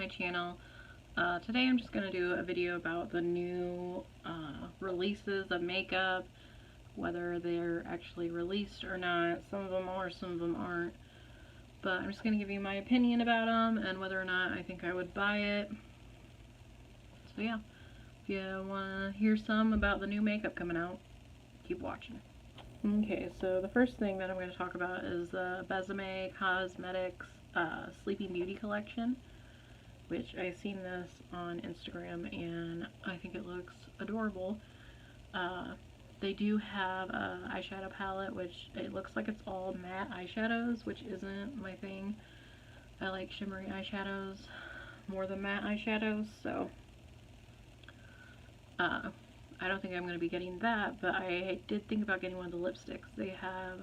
my channel. Today I'm just going to do a video about the new releases of makeup, whether they're actually released or not. Some of them are, some of them aren't. But I'm just going to give you my opinion about them and whether or not I think I would buy it. So yeah, if you want to hear some about the new makeup coming out, keep watching. Okay, so the first thing that I'm going to talk about is the Besame Cosmetics Sleeping Beauty collection, which I've seen this on Instagram and I think it looks adorable. They do have a eyeshadow palette, which it looks like it's all matte eyeshadows, which isn't my thing. I like shimmery eyeshadows more than matte eyeshadows, so I don't think I'm going to be getting that, but I did think about getting one of the lipsticks. They have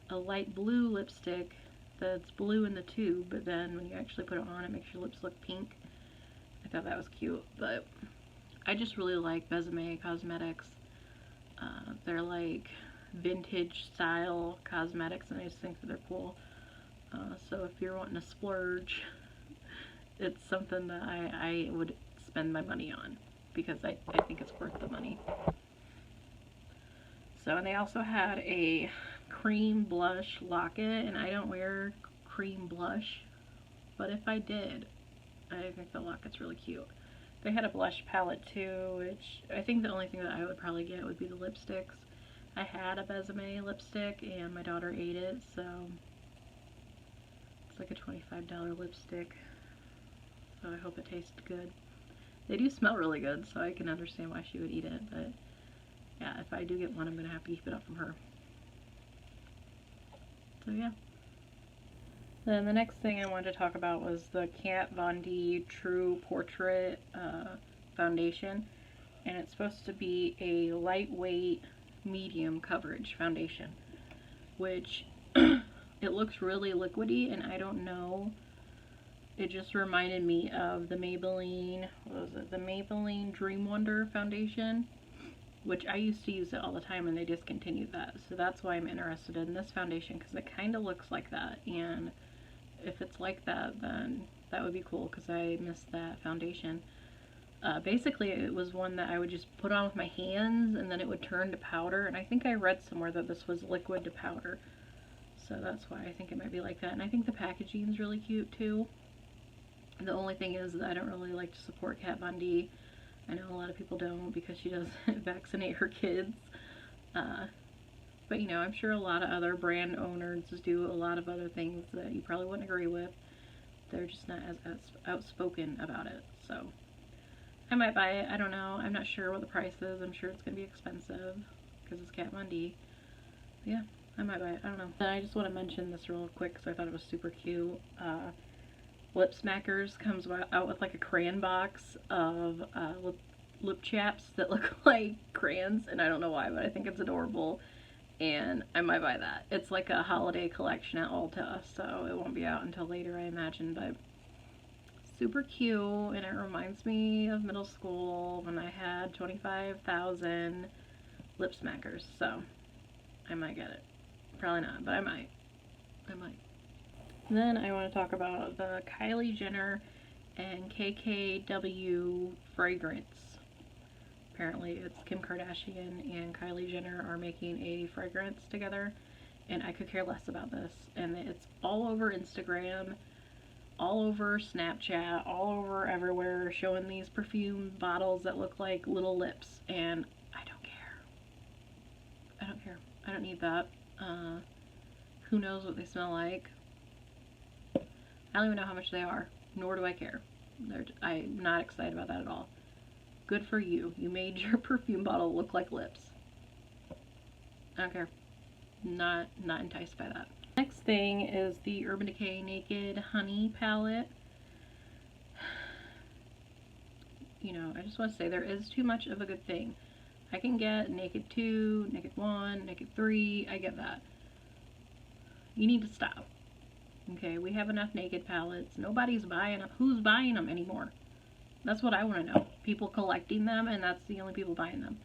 a light blue lipstick that's blue in the tube, but then when you actually put it on, it makes your lips look pink. I thought that was cute, but I just really like Besame Cosmetics. They're like vintage style cosmetics, and I just think that they're cool. So if you're wanting to splurge, it's something that I would spend my money on, because I think it's worth the money. So, and they also had a cream blush locket, and I don't wear cream blush, but if I did, I think the locket's really cute. They had a blush palette too, which I think the only thing that I would probably get would be the lipsticks. I had a Besame lipstick and my daughter ate it, so it's like a $25 lipstick. So I hope it tastes good. They do smell really good, so I can understand why she would eat it, but yeah, if I do get one, I'm going to have to keep it up from her. So yeah. Then the next thing I wanted to talk about was the Kat Von D True Portrait foundation, and it's supposed to be a lightweight medium coverage foundation, which it looks really liquidy, and I don't know, it just reminded me of the Maybelline, what was it, the Maybelline Dream Wonder foundation, which I used to use it all the time and they discontinued that. So that's why I'm interested in this foundation, because it kind of looks like that, and if it's like that, then that would be cool, because I missed that foundation. Basically, it was one that I would just put on with my hands and then it would turn to powder, and I think I read somewhere that this was liquid to powder. So that's why I think it might be like that. And I think the packaging is really cute too. The only thing is that I don't really like to support Kat Von D. I know a lot of people don't, because she doesn't vaccinate her kids. But you know, I'm sure a lot of other brand owners do a lot of other things that you probably wouldn't agree with. They're just not as outspoken about it. So I might buy it. I don't know. I'm not sure what the price is. I'm sure it's going to be expensive because it's Kat Von D. But yeah, I might buy it. I don't know. And I just want to mention this real quick because I thought it was super cute. Lip Smackers comes out with like a crayon box of lip chaps that look like crayons, and I don't know why, but I think it's adorable, and I might buy that. It's like a holiday collection at Ulta, so it won't be out until later, I imagine, but super cute, and it reminds me of middle school when I had 25,000 lip smackers, so I might get it. Probably not, but I might. Then I want to talk about the Kylie Jenner and KKW fragrance. Apparently it's Kim Kardashian and Kylie Jenner are making a fragrance together, and I could care less about this. And it's all over Instagram, all over Snapchat, all over everywhere, showing these perfume bottles that look like little lips, and I don't care. I don't care. I don't need that. Who knows what they smell like? I don't even know how much they are, nor do I care. I'm not excited about that at all. Good for you. You made your perfume bottle look like lips. I don't care. Not enticed by that. Next thing is the Urban Decay Naked Honey palette. You know, I just want to say there is too much of a good thing. I can get Naked 2, Naked 1, Naked 3. I get that. You need to stop. Okay, we have enough Naked palettes. Nobody's buying them. Who's buying them anymore? That's what I want to know. People collecting them, and that's the only people buying them.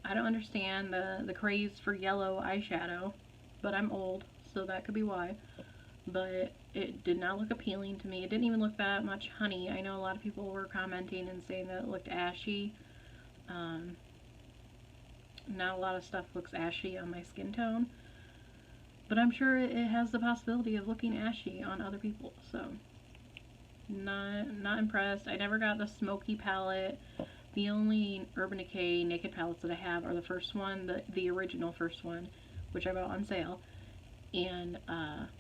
I don't understand the craze for yellow eyeshadow, but I'm old, so that could be why. but it did not look appealing to me. It didn't even look that much honey. I know a lot of people were commenting and saying that it looked ashy. Um, Not a lot of stuff looks ashy on my skin tone, but I'm sure it has the possibility of looking ashy on other people. So not impressed. I never got the smoky palette. The only Urban Decay Naked palettes that I have are the first one, the original first one, which I bought on sale, and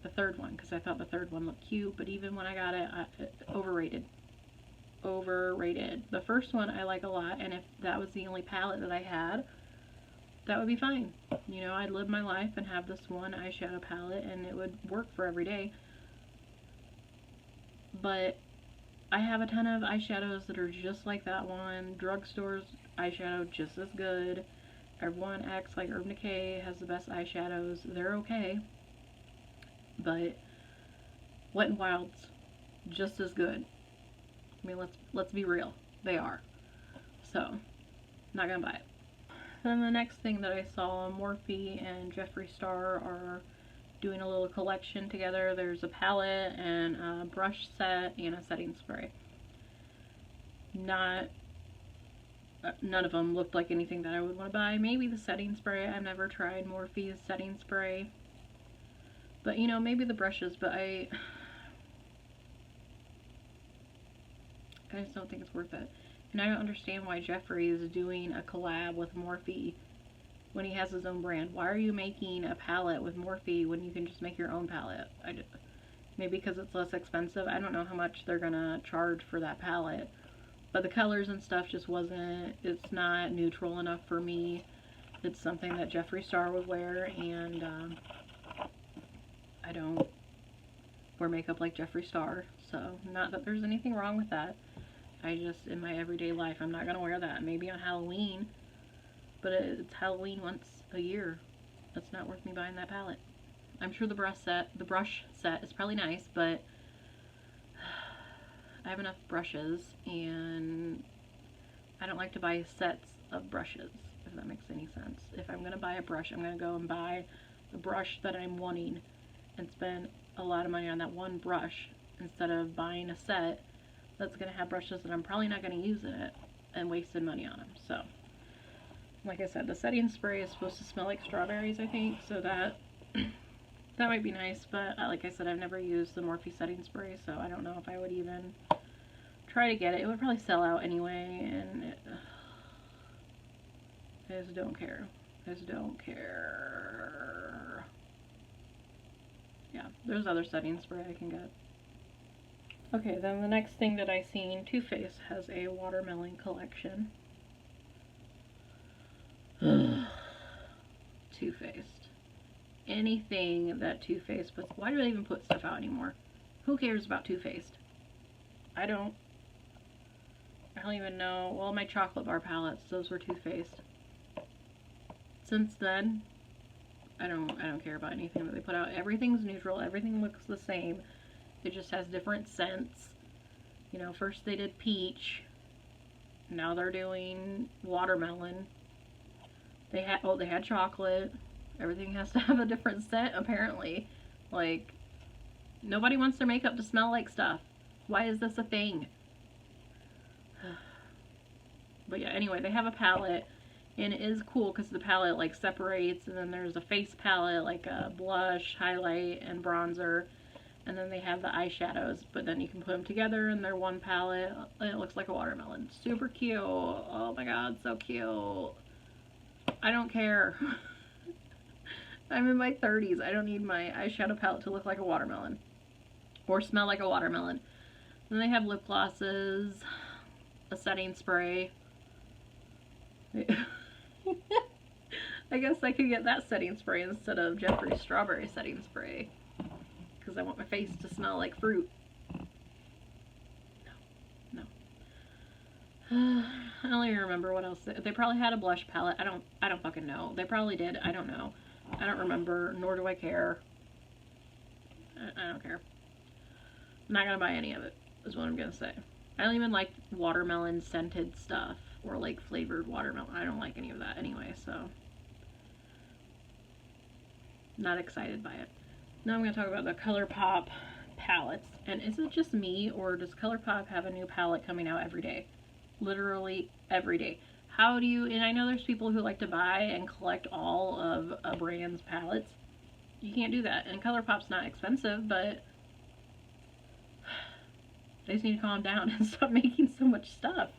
the third one, because I thought the third one looked cute, but even when I got it, overrated. Overrated. The first one I like a lot, and if that was the only palette that I had, that would be fine. You know, I'd live my life and have this one eyeshadow palette, and it would work for every day. But I have a ton of eyeshadows that are just like that one. Drugstore's eyeshadow just as good. Everyone acts like Urban Decay has the best eyeshadows. They're okay. But Wet n Wild's just as good. I mean, let's be real. They are. So, not gonna buy it. Then the next thing that I saw, Morphe and Jeffree Star are doing a little collection together. There's a palette and a brush set and a setting spray. None of them looked like anything that I would want to buy. Maybe the setting spray. I've never tried Morphe's setting spray. But you know, maybe the brushes, but I just don't think it's worth it. And I don't understand why Jeffree is doing a collab with Morphe when he has his own brand. Why are you making a palette with Morphe when you can just make your own palette? Maybe because it's less expensive. I don't know how much they're gonna charge for that palette. But the colors and stuff just wasn't, it's not neutral enough for me. It's something that Jeffree Star would wear, and I don't wear makeup like Jeffree Star. So, not that there's anything wrong with that. I just, in my everyday life, I'm not going to wear that. Maybe on Halloween, but it's Halloween once a year. That's not worth me buying that palette. I'm sure the brush set is probably nice, but I have enough brushes, and I don't like to buy sets of brushes, if that makes any sense. If I'm going to buy a brush, I'm going to go and buy the brush that I'm wanting and spend a lot of money on that one brush instead of buying a set that's going to have brushes that I'm probably not going to use in it and wasted money on them. So, like I said, the setting spray is supposed to smell like strawberries, I think, so that might be nice, but like I said, I've never used the Morphe setting spray, so I don't know if I would even try to get it. It would probably sell out anyway, and I just don't care. I just don't care. Yeah, there's other setting spray I can get. Okay, then the next thing that I seen, Too Faced has a watermelon collection. Too Faced. Anything that Too Faced puts. Why do they even put stuff out anymore? Who cares about Too Faced? I don't even know. Well, my chocolate bar palettes, those were Too Faced. Since then, I don't care about anything that they put out. Everything's neutral. Everything looks the same. It just has different scents. You know, first they did peach. Now they're doing watermelon. They had chocolate. Everything has to have a different scent, apparently. Like, nobody wants their makeup to smell like stuff. Why is this a thing? But yeah, anyway, they have a palette. And it is cool because the palette, like, separates. And then there's a face palette, like a blush, highlight, and bronzer. And then they have the eyeshadows, but then you can put them together and they're one palette, and it looks like a watermelon. Super cute. Oh my god, so cute. I don't care. I'm in my 30s. I don't need my eyeshadow palette to look like a watermelon. Or smell like a watermelon. Then they have lip glosses, a setting spray. I guess I could get that setting spray instead of Jeffree's strawberry setting spray. Because I want my face to smell like fruit. No. I don't even remember what else. They probably had a blush palette. I don't fucking know. They probably did. I don't know. I don't remember, nor do I care. I don't care. I'm not gonna buy any of it, is what I'm gonna say. I don't even like watermelon scented stuff, or like flavored watermelon. I don't like any of that anyway, so. Not excited by it. Now I'm going to talk about the ColourPop palettes. And is it just me, or does ColourPop have a new palette coming out every day? Literally every day. How do you, and I know there's people who like to buy and collect all of a brand's palettes. You can't do that. And ColourPop's not expensive, but they just need to calm down and stop making so much stuff.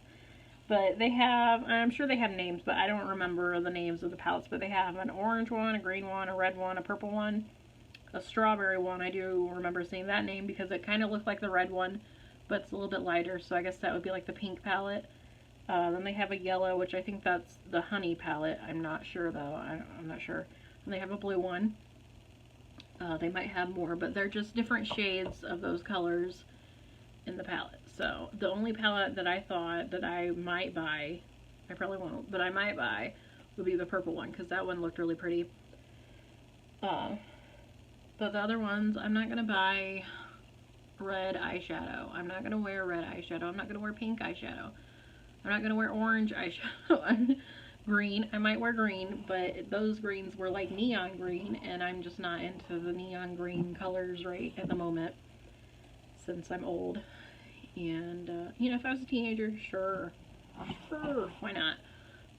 But they have, I'm sure they have names, but I don't remember the names of the palettes. But they have an orange one, a green one, a red one, a purple one, a strawberry one. I do remember seeing that name because it kind of looked like the red one, but it's a little bit lighter. So I guess that would be like the pink palette. Then they have a yellow, which I think that's the honey palette. I'm not sure though. I'm not sure. And they have a blue one. They might have more, but they're just different shades of those colors in the palette. So the only palette that I thought that I might buy, I probably won't, but I might buy, would be the purple one because that one looked really pretty. But the other ones, I'm not going to buy red eyeshadow. I'm not going to wear red eyeshadow. I'm not going to wear pink eyeshadow. I'm not going to wear orange eyeshadow. Green, I might wear green, but those greens were like neon green, and I'm just not into the neon green colors right at the moment since I'm old. And, you know, if I was a teenager, sure, why not?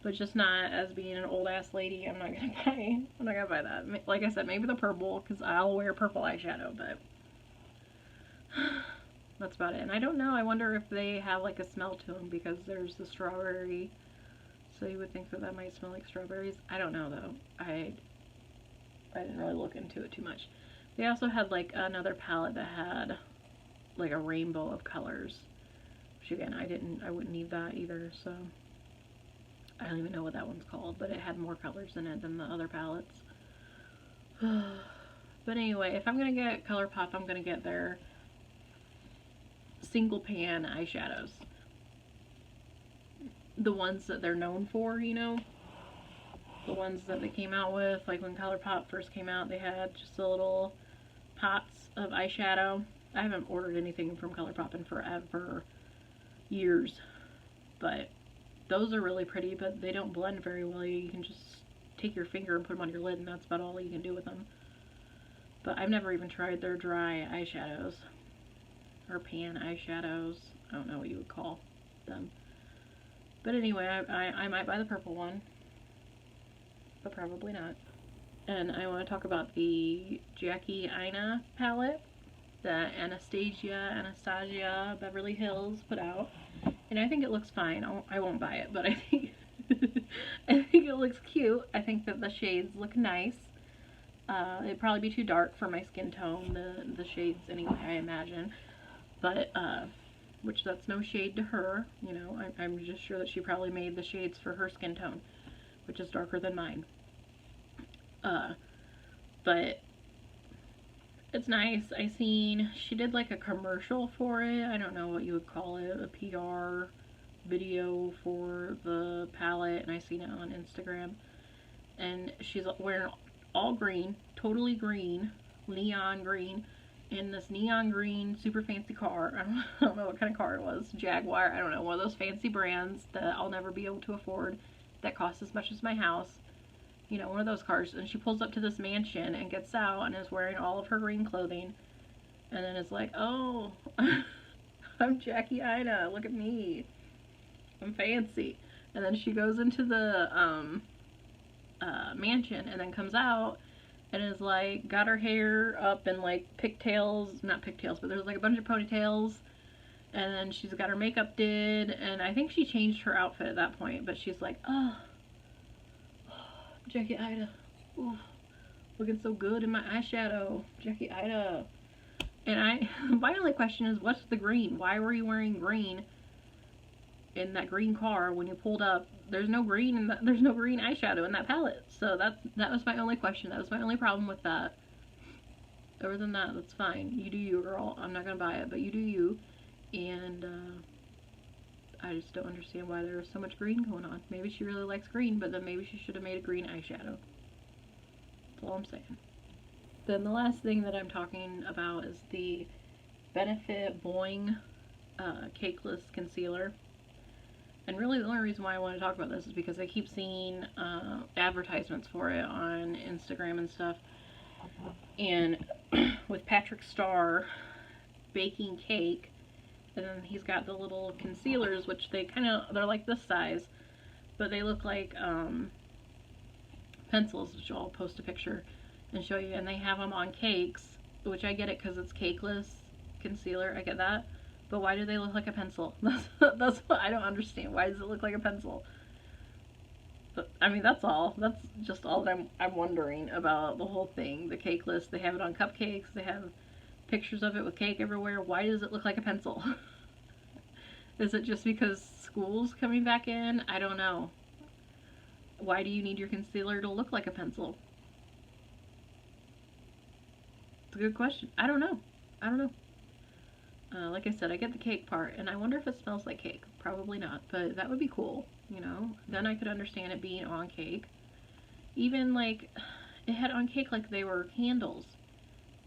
But just not as being an old ass lady. I'm not gonna buy that. Like I said, maybe the purple, because I'll wear purple eyeshadow, but that's about it. And I don't know, I wonder if they have like a smell to them, because there's the strawberry, so you would think that that might smell like strawberries. I don't know though. I didn't really look into it too much. They also had like another palette that had like a rainbow of colors, which again I wouldn't need that either, so I don't even know what that one's called, but it had more colors in it than the other palettes. But anyway, if I'm gonna get ColourPop, I'm gonna get their single pan eyeshadows, the ones that they're known for, you know, the ones that they came out with. Like when ColourPop first came out, they had just the little pots of eyeshadow. I haven't ordered anything from ColourPop in forever, years, but those are really pretty, but they don't blend very well. You can just take your finger and put them on your lid, and that's about all you can do with them. But I've never even tried their dry eyeshadows, or pan eyeshadows. I don't know what you would call them. But anyway, I might buy the purple one, but probably not. And I want to talk about the Jackie Aina palette that Anastasia Beverly Hills put out. And I think it looks fine. I won't buy it, but I think I think it looks cute. I think that the shades look nice. It'd probably be too dark for my skin tone, the shades anyway, I imagine. But, which that's no shade to her, you know. I'm just sure that she probably made the shades for her skin tone, which is darker than mine. But it's nice. She did like a commercial for it. I don't know what you would call it, a PR video for the palette, and I seen it on Instagram. And she's wearing all green, totally green, neon green, in this neon green super fancy car. I don't know what kind of car it was. Jaguar, I don't know, one of those fancy brands that I'll never be able to afford, that costs as much as my house. You know, one of those cars. And she pulls up to this mansion and gets out and is wearing all of her green clothing. And then it's like, oh, I'm Jackie Aina, look at me, I'm fancy. And then she goes into the mansion and then comes out and is like, got her hair up in like pigtails, not pigtails, but there's like a bunch of ponytails. And then she's got her makeup did, and I think she changed her outfit at that point, but she's like, oh, Jackie Aina, ooh, looking so good in my eyeshadow, Jackie Aina. And my only question is, what's the green? Why were you wearing green in that green car when you pulled up? There's no green in that, there's no green eyeshadow in that palette. So that was my only question. That was my only problem with that. Other than that, that's fine. You do you, girl. I'm not gonna buy it, but you do you. And I just don't understand why there was so much green going on. Maybe she really likes green, but then maybe she should have made a green eyeshadow. That's all I'm saying. Then the last thing that I'm talking about is the Benefit Boing Cakeless Concealer. And really the only reason why I want to talk about this is because I keep seeing advertisements for it on Instagram and stuff. and with Patrick Starr baking cake, and then he's got the little concealers, which they're like this size, but they look like pencils, which I'll post a picture and show you, and they have them on cakes, which I get it because it's cakeless concealer, I get that, but why do they look like a pencil? That's what I don't understand. Why does it look like a pencil? But, I mean, that's all. That's just all that I'm wondering about the whole thing. The cakeless, they have it on cupcakes, they have pictures of it with cake everywhere. Why does it look like a pencil? Is it just because school's coming back in? I don't know. Why do you need your concealer to look like a pencil? It's a good question. I don't know. I don't know. Like I said, I get the cake part, and I wonder if it smells like cake. Probably not, but that would be cool, you know? Then I could understand it being on cake. Even, like, it had on cake like they were candles.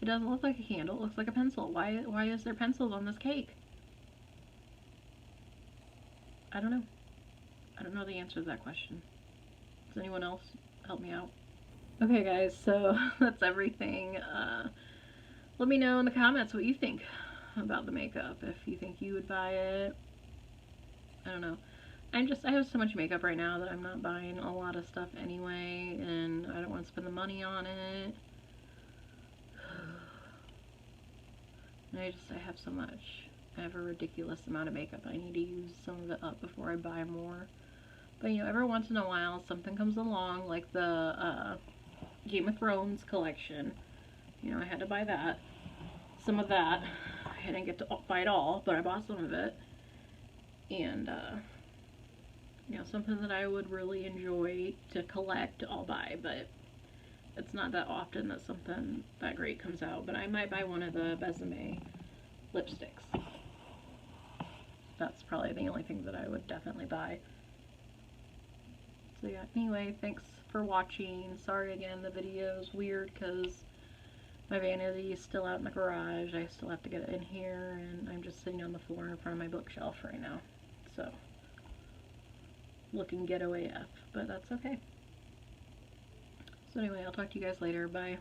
It doesn't look like a candle, it looks like a pencil. Why is there pencils on this cake? I don't know. I don't know the answer to that question. Does anyone else help me out? Okay, guys, so that's everything. Let me know in the comments what you think about the makeup. If you think you would buy it. I don't know. I have so much makeup right now that I'm not buying a lot of stuff anyway, and I don't want to spend the money on it. And I have so much. I have a ridiculous amount of makeup. I need to use some of it up before I buy more. But, you know, every once in a while something comes along, like the Game of Thrones collection. You know, I had to buy that. Some of that. I didn't get to buy it all, but I bought some of it. And, you know, something that I would really enjoy to collect, I'll buy, but it's not that often that something that great comes out. But I might buy one of the Besame lipsticks. That's probably the only thing that I would definitely buy. So yeah, anyway, thanks for watching. Sorry again, the video is weird because my vanity is still out in the garage. I still have to get it in here, and I'm just sitting on the floor in front of my bookshelf right now. So, looking ghetto AF, but that's okay. So anyway, I'll talk to you guys later. Bye.